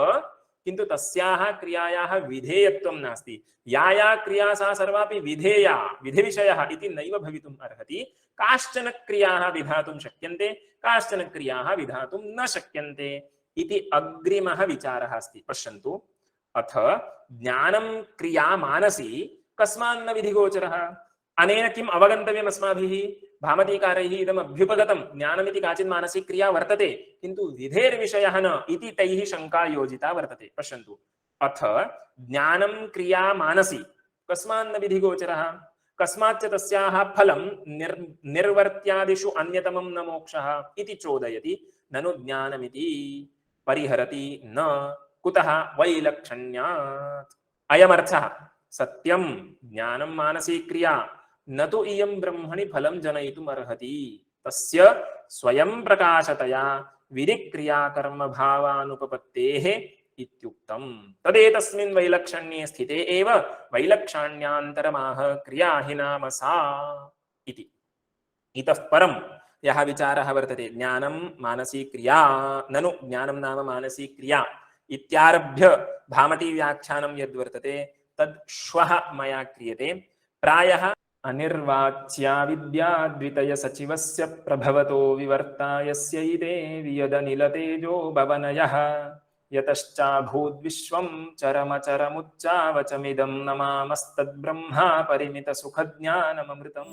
A: किन्तु तस्याः क्रियायाः विधेयत्वं नास्ति। या या क्रिया सा सर्वापि विधेया, विधिविषयः इति नैव भवितुम् अर्हति। काश्चन क्रियाः विधातुं शक्यन्ते, काश्चन क्रियाः विधातुं न शक्यन्ते इति अग्रिमः विचारः अस्ति। पश्यन्तु, अथ ज्ञानं क्रिया मानसी कस्मान्न विधिगोचरः। अनेन किम् अवगन्तव्यम् अस्माभिः, भामतीकारैः इदम् अभ्युपगतं, ज्ञानमिति काचित् मानसी क्रिया वर्तते किन्तु विधेर्विषयः न इति तैः शङ्का योजिता वर्तते। पश्यन्तु, अथ ज्ञानं क्रिया मानसी कस्मान्न विधिगोचरः, कस्माच्च तस्याः फलं निर्वर्त्यादिषु अन्यतमं न मोक्षः इति चोदयति। ननु ज्ञानमिति परिहरति न कुतः वैलक्षण्यात्। अयमर्थः सत्यं ज्ञानं मानसी क्रिया न तु इयं ब्रह्मणि फलं जनयितुम् अर्हति, तस्य स्वयं प्रकाशतया विधिक्रिया कर्म भावानुपपत्तेः इत्युक्तं। तदेतस्मिन् वैलक्षण्ये स्थिते एव वैलक्षण्यान्तरमाह क्रिया हि नाम सा इति। इतः परं यः विचारः वर्तते, ज्ञानं मानसी क्रिया, ननु ज्ञानं नाम मानसी क्रिया इत्यारभ्य भामती व्याख्यानं यद्वर्तते तद् श्वः मया क्रियते। प्रायः अनिर्वाच्या विद्या द्वितय सचिवस्य प्रभवतो विवर्ता यस्य इते वियदनिलतेजो भवनयः यतश्चाभूद्विश्वं चरमचरमुच्चावचमिदं नमामस्तद्ब्रह्मा परिमितसुखज्ञानममृतम्।